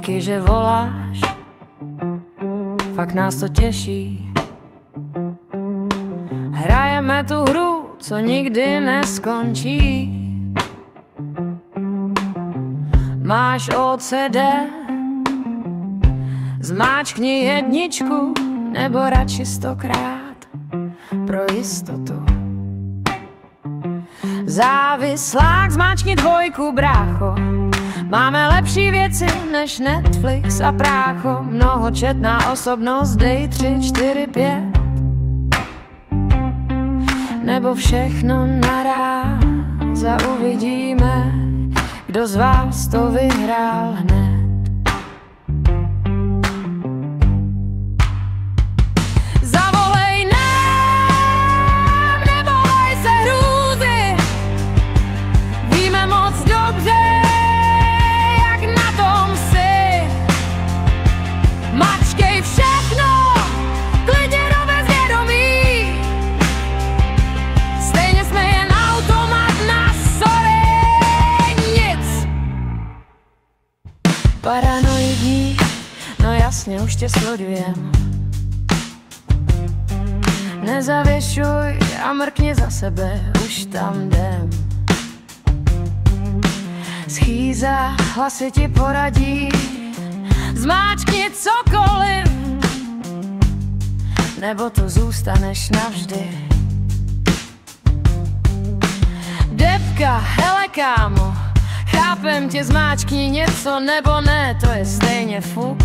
Díky, že voláš, fakt nás to těší. Hrajeme tu hru, co nikdy neskončí. Máš OCD, zmáčkni jedničku, nebo radši 100krát pro jistotu. Závislák, zmáčkni 2, brácho. Máme lepší věci než Netflix a prácho. Mnohočetná osobnost, dej 3, 4, 5. Nebo všechno naráz a uvidíme, kdo z vás to vyhrál hned. Zavolej nám, nevolej se hrůzy. Víme moc dobře, jak na tom jsi. Mačkej všechno, klidně do bezvědomí. Stejně jsme jen automat na sorry, nic. Paranoidní, no jasně, už tě sledujem. Nezavěšuj a mrkni za sebe, už tam jdem. Schýza, hlasy ti poradí, zmáčkni cokoliv, nebo to zůstaneš navždy. Debka, hele kámo, chápem tě, zmáčkni něco nebo ne, to je stejně fuk,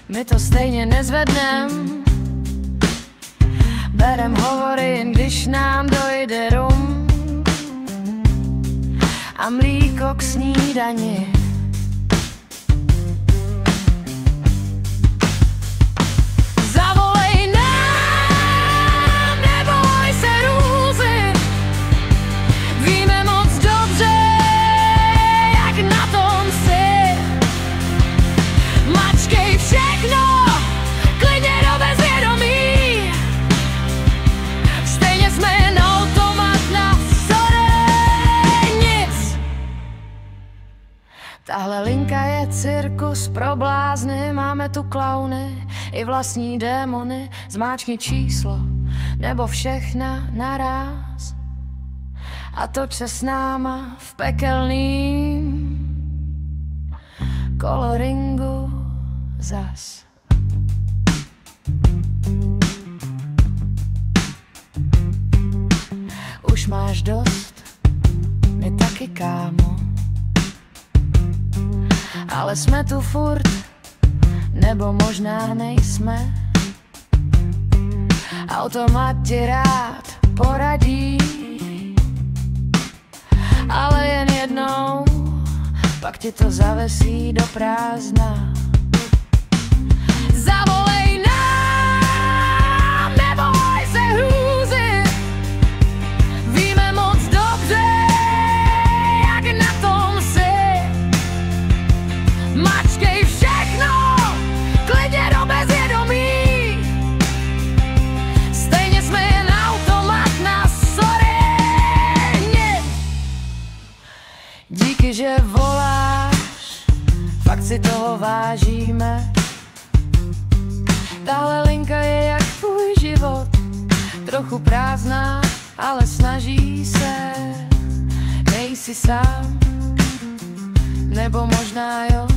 my to stejně nezvednem. Berem hovory, jen když nám dojde rum a mlíko k snídani. Zavolej nám, neboj se hrůzy. Víme moc dobře, jak na tom jsi. Mačkej všechno, klidně do bezvědomí. Stejně jsme jen automat na sorry, nic. Tahle linka je cirkus pro blázny, máme tu klauny i vlastní démony. Zmáčkni číslo nebo všechna naráz a toč se s náma v pekelným koloringu zas. Už máš dost, my taky, kámo. Ale jsme tu furt, nebo možná nejsme. Automat ti rád poradí, ale jen jednou, pak ti to zavesí do prázdna. Zavolej nám, neboj se hrůzy. Víme moc dobře, jak na tom jsi. Mačkej všechno, klidně do bezvědomí. Stejně jsme jen automat na sorry, nic. Díky, že voláš, fakt si toho vážíme. Tahle linka je jak tvůj život, trochu prázdná, ale snaží se. Nejsi sám, nebo možná jo.